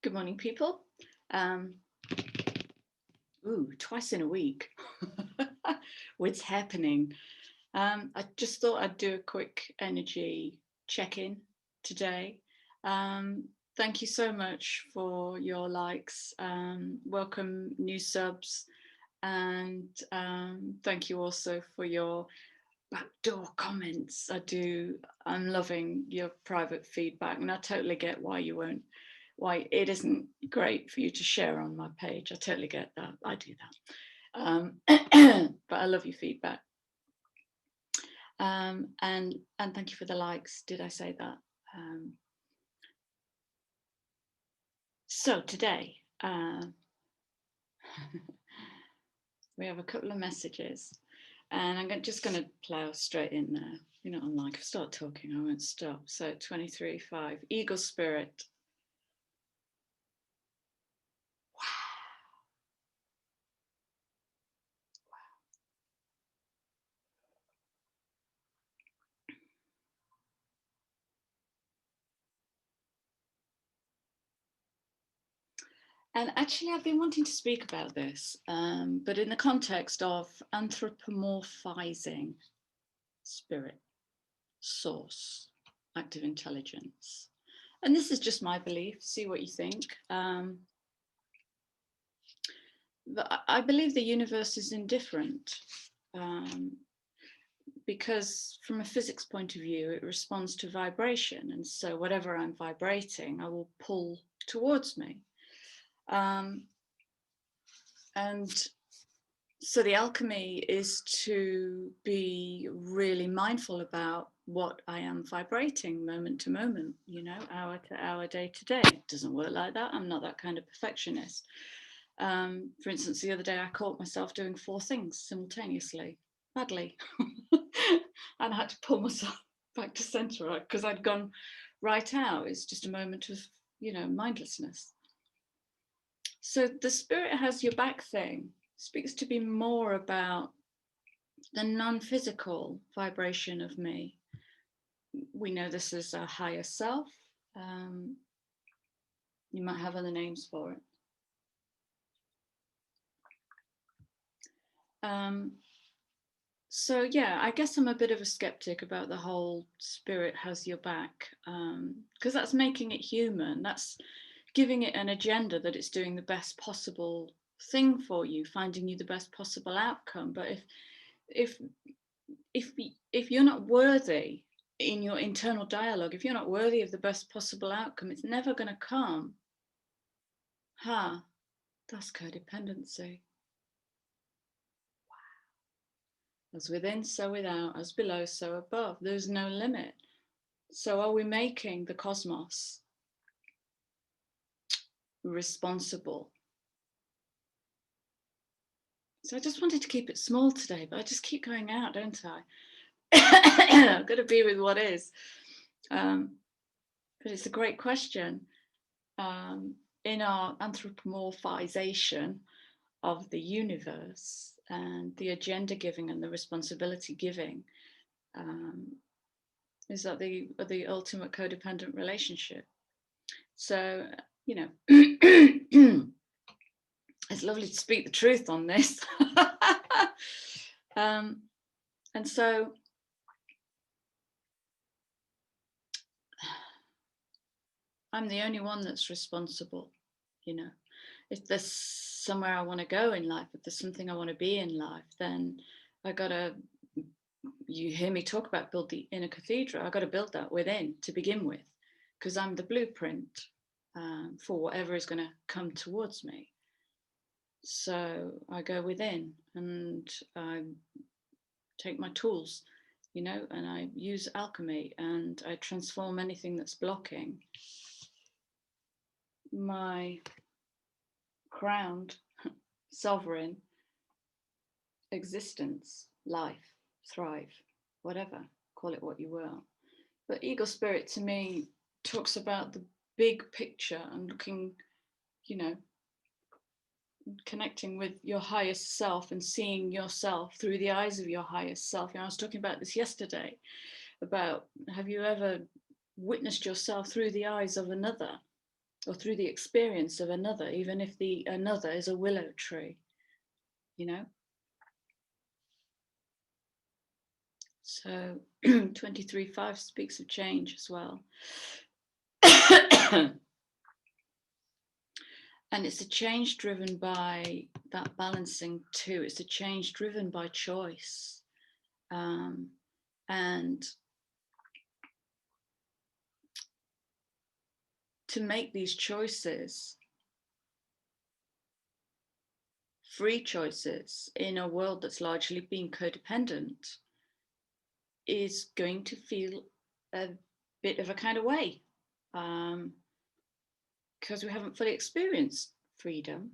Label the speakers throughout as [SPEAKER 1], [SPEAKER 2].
[SPEAKER 1] Good morning, people. Twice in a week. What's happening? I just thought I'd do a quick energy check-in today. Thank you so much for your likes. Welcome new subs, and thank you also for your backdoor comments. I'm loving your private feedback, and I totally get why it isn't great for you to share on my page. I totally get that. I do that. But I love your feedback. And thank you for the likes. Did I say that? So today, we have a couple of messages, and I'm just going to plow straight in there. You know, I'm like, if I start talking, I won't stop. So 23:5, Eagle Spirit. And actually, I've been wanting to speak about this, but in the context of anthropomorphizing spirit, source, active intelligence. And this is just my belief, see what you think. But I believe the universe is indifferent because from a physics point of view, it responds to vibration. And so whatever I'm vibrating, I will pull towards me. And so the alchemy is to be really mindful about what I am vibrating moment to moment, you know, hour to hour, day to day. It doesn't work like that. I'm not that kind of perfectionist. For instance, the other day I caught myself doing 4 things simultaneously, badly. And I had to pull myself back to center because I'd gone right out. It's just a moment of, you know, mindlessness. So the spirit has your back thing speaks to be more about the non-physical vibration of me. We know this is a higher self. You might have other names for it. So yeah, I guess I'm a bit of a skeptic about the whole spirit has your back, because that's making it human. That's giving it an agenda that it's doing the best possible thing for you, finding you the best possible outcome. But if you're not worthy in your internal dialogue, if you're not worthy of the best possible outcome, it's never going to come. That's codependency. As within, so without, as below, so above. There's no limit. So are we making the cosmos responsible? So I just wanted to keep it small today, but I just keep going out, don't I? I've got to be with what is. But it's a great question. In our anthropomorphization of the universe and the agenda giving and the responsibility giving, is that the ultimate codependent relationship. So, you know, it's lovely to speak the truth on this. And so I'm the only one that's responsible, you know. If there's somewhere I want to go in life, if there's something I want to be in life, then I gotta, you hear me talk about build the inner cathedral, I gotta build that within to begin with, because I'm the blueprint for whatever is gonna come towards me. So I go within and I take my tools, you know, and I use alchemy and I transform anything that's blocking my crowned sovereign existence, life, thrive, whatever, call it what you will. But Eagle Spirit to me talks about the big picture and looking, you know, connecting with your highest self and seeing yourself through the eyes of your highest self. You know, I was talking about this yesterday, about have you ever witnessed yourself through the eyes of another? or through the experience of another, even if the another is a willow tree, you know. So 23:5 speaks of change as well. And it's a change driven by that balancing too. It's a change driven by choice. And to make these choices, free choices, in a world that's largely been codependent, is going to feel a bit of a kind of way, because we haven't fully experienced freedom.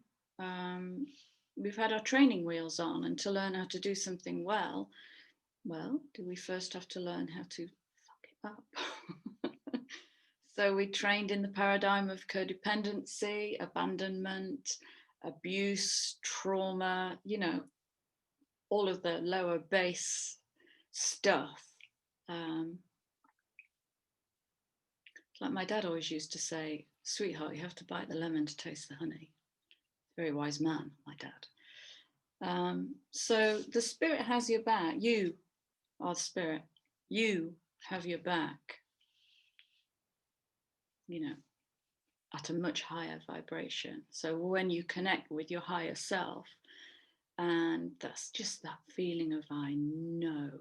[SPEAKER 1] We've had our training wheels on, and to learn how to do something well, do we first have to learn how to fuck it up? So we trained in the paradigm of codependency, abandonment, abuse, trauma, you know, all of the lower base stuff. Like my dad always used to say, sweetheart, you have to bite the lemon to taste the honey. Very wise man, my dad. So the spirit has your back. You are the spirit. You have your back, you know, at a much higher vibration. So when you connect with your higher self, and that's just that feeling of I know.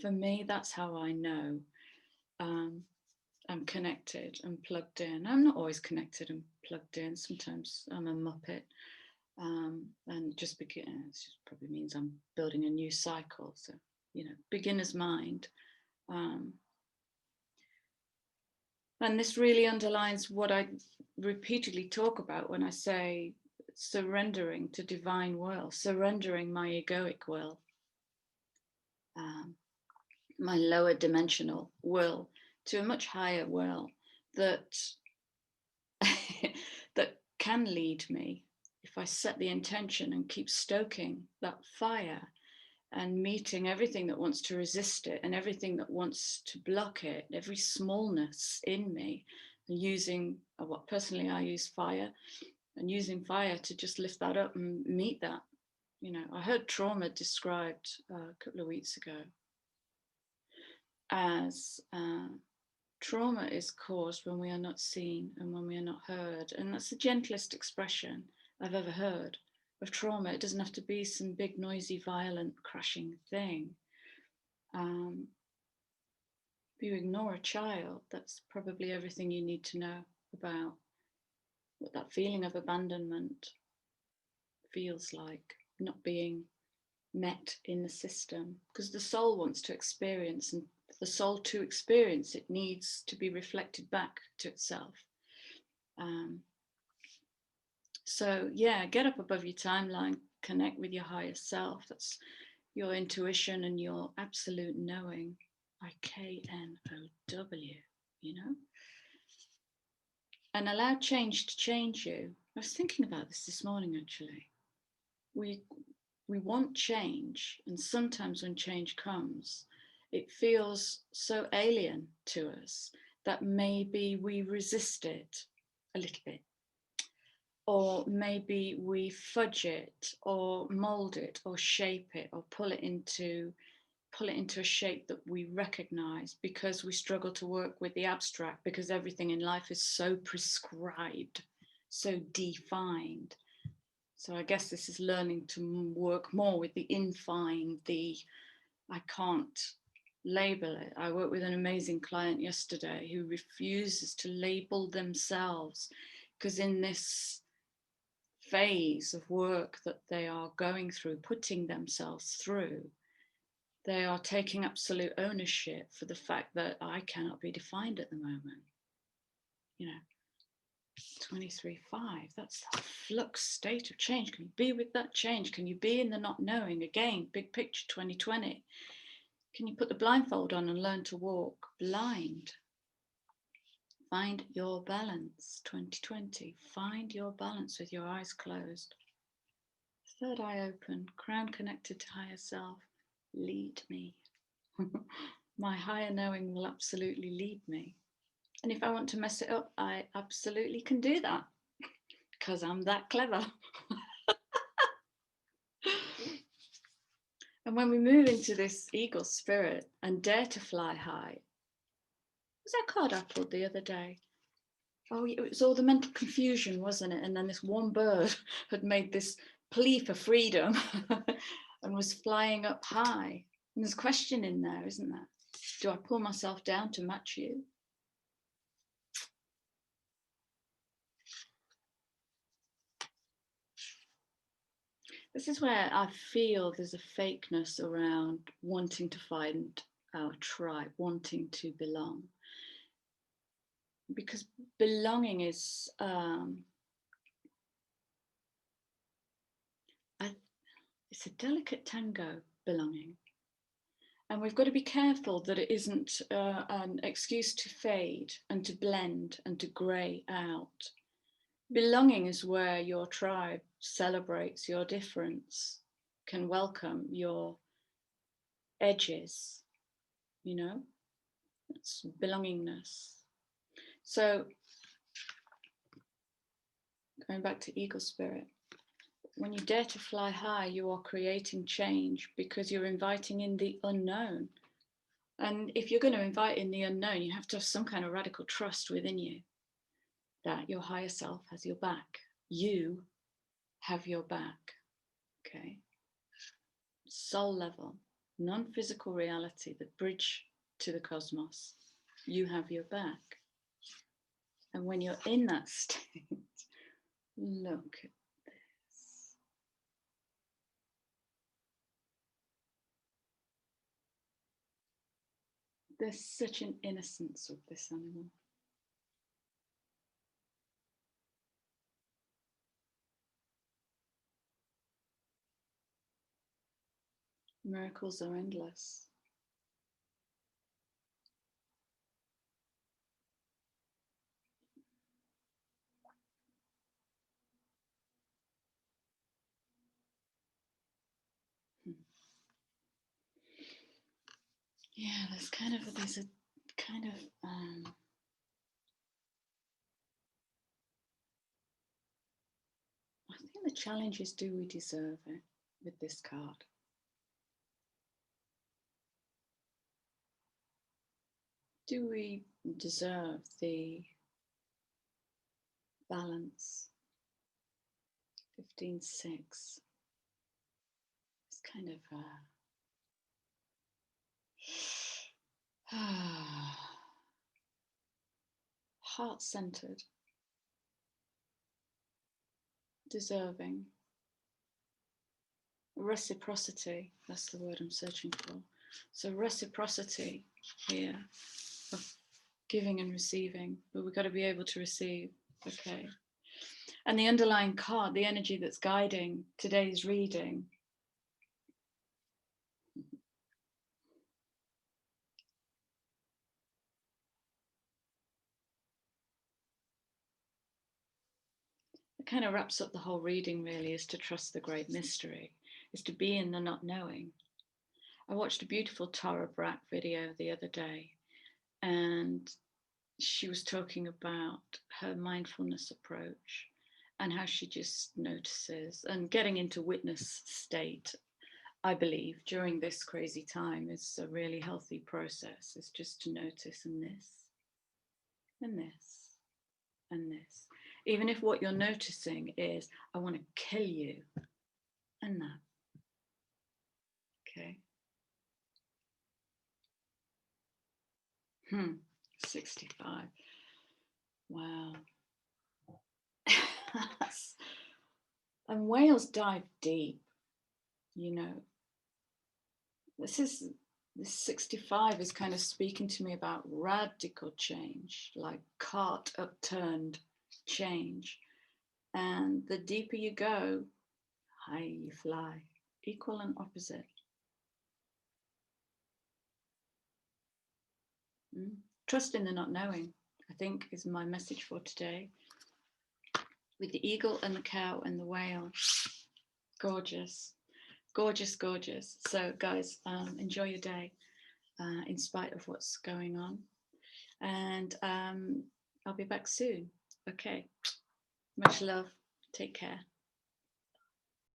[SPEAKER 1] For me, that's how I know I'm connected and plugged in. I'm not always connected and plugged in. Sometimes I'm a muppet. And just begin, it just probably means I'm building a new cycle. So, you know, beginner's mind. And this really underlines what I repeatedly talk about when I say surrendering to divine will, surrendering my egoic will, my lower dimensional will, to a much higher will that that can lead me if I set the intention and keep stoking that fire and meeting everything that wants to resist it and everything that wants to block it, every smallness in me, and using what personally I use fire, and using fire to just lift that up and meet that. You know, I heard trauma described a couple of weeks ago as trauma is caused when we are not seen and when we are not heard. And that's the gentlest expression I've ever heard of trauma. It doesn't have to be some big, noisy, violent, crashing thing. If you ignore a child, that's probably everything you need to know about what that feeling of abandonment feels like, not being met in the system. Because the soul wants to experience, and for the soul to experience, it needs to be reflected back to itself. So yeah, get up above your timeline, connect with your higher self. That's your intuition and your absolute knowing. IKNOW, you know? And allow change to change you. I was thinking about this morning, actually. We want change, and sometimes when change comes, it feels so alien to us that maybe we resist it a little bit. Or maybe we fudge it or mold it or shape it or pull it into a shape that we recognize, because we struggle to work with the abstract, because everything in life is so prescribed, so defined. So I guess this is learning to work more with the infine, the I can't label it. I worked with an amazing client yesterday who refuses to label themselves, because in this phase of work that they are going through, putting themselves through, they are taking absolute ownership for the fact that I cannot be defined at the moment. You know, 23:5, that's that flux state of change. Can you be with that change? Can you be in the not knowing? Again, big picture 2020. Can you put the blindfold on and learn to walk blind? Find your balance, 2020. Find your balance with your eyes closed. Third eye open, crown connected to higher self. Lead me. My higher knowing will absolutely lead me. And if I want to mess it up, I absolutely can do that because I'm that clever. And when we move into this eagle spirit and dare to fly high, was that card I pulled the other day? Oh, it was all the mental confusion, wasn't it? And then this one bird had made this plea for freedom and was flying up high. And there's a question in there, isn't there? Do I pull myself down to match you? This is where I feel there's a fakeness around wanting to find our tribe, wanting to belong. Because belonging is, it's a delicate tango, belonging. And we've got to be careful that it isn't an excuse to fade and to blend and to grey out. Belonging is where your tribe celebrates your difference, can welcome your edges, you know, it's belongingness. So going back to eagle spirit, when you dare to fly high, you are creating change because you're inviting in the unknown. And if you're going to invite in the unknown, you have to have some kind of radical trust within you that your higher self has your back. You have your back, okay? Soul level, non-physical reality, the bridge to the cosmos. You have your back. And when you're in that state, look at this. There's such an innocence with this animal. Miracles are endless. Yeah, there's a kind of I think the challenge is, do we deserve it with this card? Do we deserve the balance? 15-6. It's kind of heart-centered, deserving, reciprocity, that's the word I'm searching for. So reciprocity here of giving and receiving, but we've got to be able to receive, okay. And the underlying card, the energy that's guiding today's reading, it kind of wraps up the whole reading really, is to trust the great mystery, is to be in the not knowing. I watched a beautiful Tara Brach video the other day, and she was talking about her mindfulness approach and how she just notices, and getting into witness state, I believe, during this crazy time is a really healthy process, is just to notice, and this, and this, and this. Even if what you're noticing is, I want to kill you, and that, okay. 65. Wow. And whales dive deep, you know. This 65 is kind of speaking to me about radical change, like cart upturned change. And the deeper you go, higher you fly, equal and opposite. Trust in the not knowing, I think, is my message for today. With the eagle and the cow and the whale. Gorgeous, gorgeous, gorgeous. So guys, enjoy your day in spite of what's going on. And I'll be back soon. Okay. Much love. Take care.